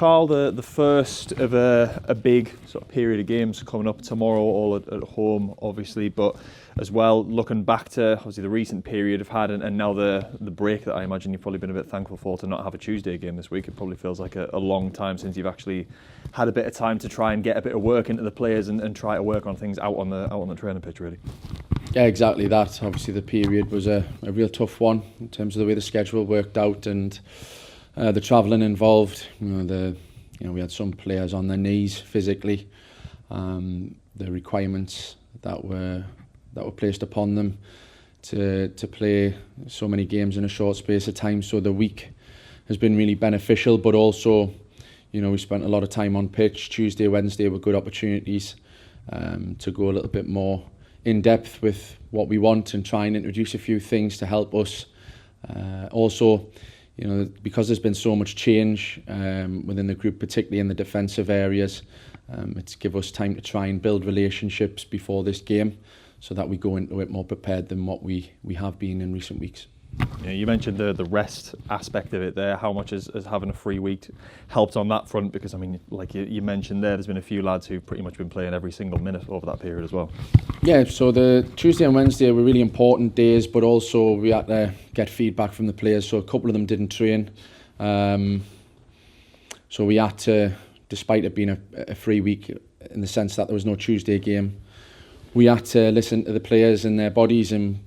Carl, the first of a big sort of period of games coming up tomorrow, all at home, obviously, but as well looking back to obviously the recent period I've had and now the break that I imagine you've probably been a bit thankful for to not have a Tuesday game this week. It probably feels like a long time since you've actually had a bit of time to try and get a bit of work into the players and try to work on things out on the training pitch, really. Yeah, exactly that. Obviously the period was a real tough one in terms of the way the schedule worked out and the travelling involved. We had some players on their knees physically. The requirements that were placed upon them to play so many games in a short space of time. So the week has been really beneficial, but also, we spent a lot of time on pitch. Tuesday, Wednesday were good opportunities to go a little bit more in depth with what we want and try and introduce a few things to help us. Also, because there's been so much change within the group, particularly in the defensive areas, it's give us time to try and build relationships before this game so that we go into it more prepared than what we have been in recent weeks. Yeah, you mentioned the rest aspect of it there. How much has having a free week helped on that front? Because, I mean, like you mentioned there's been a few lads who've pretty much been playing every single minute over that period as well. Yeah, so the Tuesday and Wednesday were really important days, but also we had to get feedback from the players. So a couple of them didn't train. So we had to, despite it being a free week in the sense that there was no Tuesday game, we had to listen to the players and their bodies, and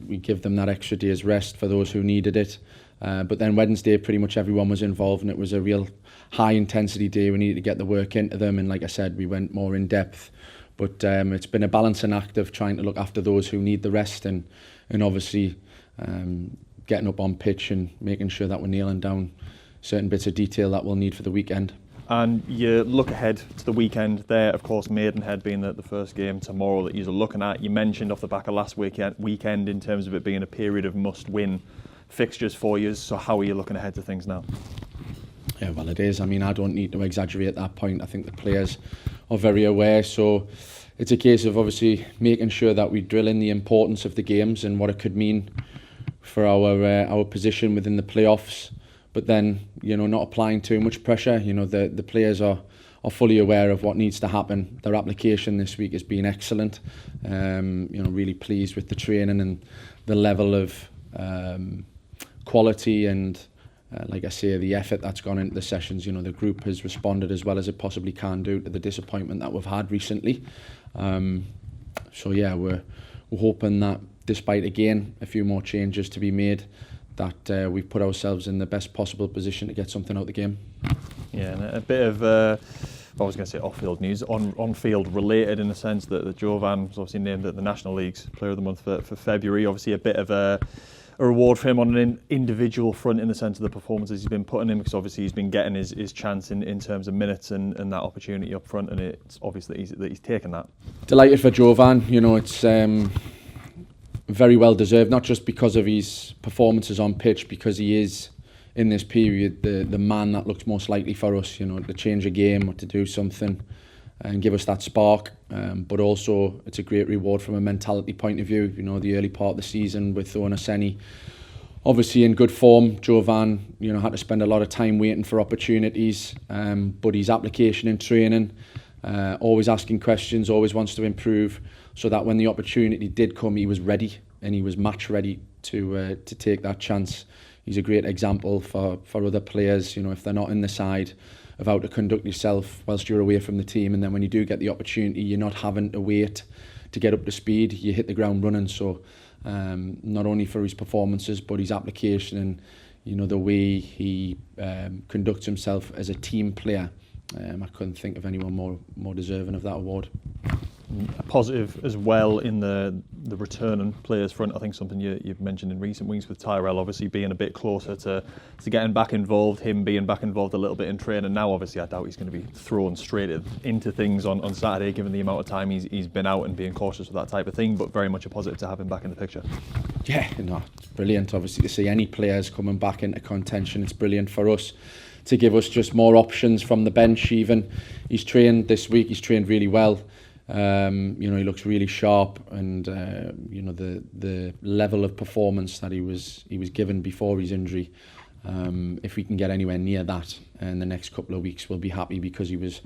we give them that extra day's rest for those who needed it. But then Wednesday, pretty much everyone was involved, and it was a real high intensity day. We needed to get the work into them, and like I said, we went more in depth. But it's been a balancing act of trying to look after those who need the rest, and obviously getting up on pitch and making sure that we're nailing down certain bits of detail that we'll need for the weekend. And you look ahead to the weekend there, of course, Maidenhead being the first game tomorrow that you're looking at. You mentioned off the back of last weekend in terms of it being a period of must-win fixtures for you. So how are you looking ahead to things now? Yeah, well, it is. I mean, I don't need to exaggerate at that point. I think the players are very aware. So it's a case of obviously making sure that we drill in the importance of the games and what it could mean for our position within the playoffs. But then, not applying too much pressure. The players are fully aware of what needs to happen. Their application this week has been excellent. Really pleased with the training and the level of quality and, like I say, the effort that's gone into the sessions. The group has responded as well as it possibly can do to the disappointment that we've had recently. So yeah, we're hoping that despite, again, a few more changes to be made, that we've put ourselves in the best possible position to get something out of the game. Yeah, and a bit of, I was going to say off-field news, on-field related in the sense that Jovan was obviously named the National League's Player of the Month for February. Obviously a bit of a reward for him on an individual front in the sense of the performances he's been putting in, because obviously he's been getting his chance in terms of minutes and that opportunity up front, and it's obvious that he's taken that. Delighted for Jovan. It's very well deserved, not just because of his performances on pitch, because he is in this period the man that looks most likely for us, to change a game or to do something and give us that spark, but also it's a great reward from a mentality point of view. The early part of the season with Onaseni obviously in good form. Jovan had to spend a lot of time waiting for opportunities, but his application in training, always asking questions, always wants to improve, so that when the opportunity did come, he was ready and he was match ready to take that chance. He's a great example for other players, if they're not in the side, of how to conduct yourself whilst you're away from the team, and then when you do get the opportunity, you're not having to wait to get up to speed, you hit the ground running. So not only for his performances, but his application and the way he conducts himself as a team player. I couldn't think of anyone more deserving of that award. A positive as well in the returning players front. I think something you've mentioned in recent weeks with Tyrell obviously being a bit closer to getting back involved, him being back involved a little bit in training. Now obviously I doubt he's going to be thrown straight into things on Saturday, given the amount of time he's been out and being cautious with that type of thing, but very much a positive to have him back in the picture. Yeah, it's brilliant obviously to see any players coming back into contention. It's brilliant for us to give us just more options from the bench. Even he's trained this week, he's trained really well. He looks really sharp, and the level of performance that he was given before his injury If we can get anywhere near that in the next couple of weeks, we'll be happy, because he was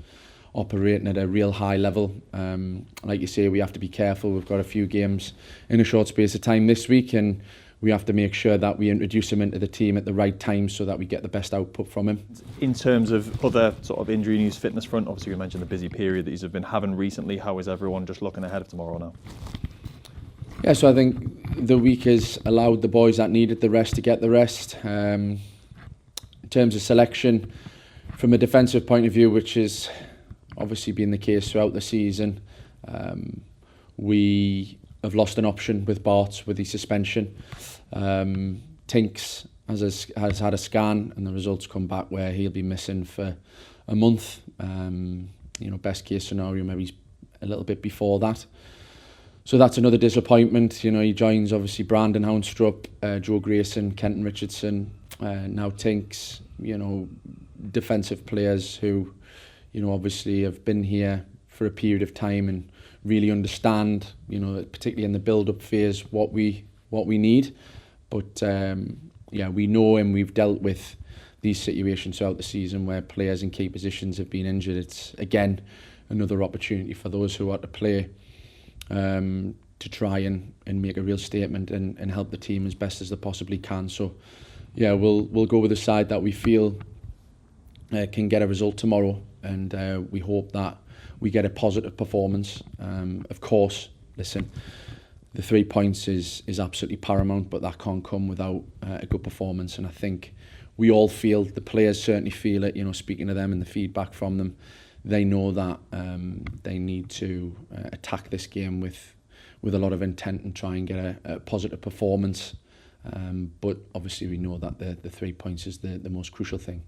operating at a real high level. Like you say, we have to be careful. We've got a few games in a short space of time this week, and we have to make sure that we introduce him into the team at the right time so that we get the best output from him. In terms of other sort of injury news, fitness front, obviously we mentioned the busy period that he's been having recently. How is everyone just looking ahead of tomorrow now? Yeah, so I think the week has allowed the boys that needed the rest to get the rest. In terms of selection, from a defensive point of view, which is obviously been the case throughout the season, we have lost an option with Bart with his suspension. Tinks has had a scan, and the results come back where he'll be missing for a month. Best case scenario, maybe he's a little bit before that. So that's another disappointment. He joins obviously Brandon Houndstrup, Joe Grayson, Kenton Richardson, now Tinks. Defensive players who, obviously have been here for a period of time and really understand, particularly in the build-up phase, what we need. But we know, and we've dealt with these situations throughout the season where players in key positions have been injured. It's again another opportunity for those who want to play to try and make a real statement and help the team as best as they possibly can. So we'll go with the side that we feel can get a result tomorrow, and we hope that we get a positive performance. Of course, listen, the 3 points is absolutely paramount, but that can't come without a good performance. And I think we all feel, the players certainly feel it, speaking to them and the feedback from them, they know that they need to attack this game with a lot of intent and try and get a positive performance. But obviously we know that the 3 points is the most crucial thing.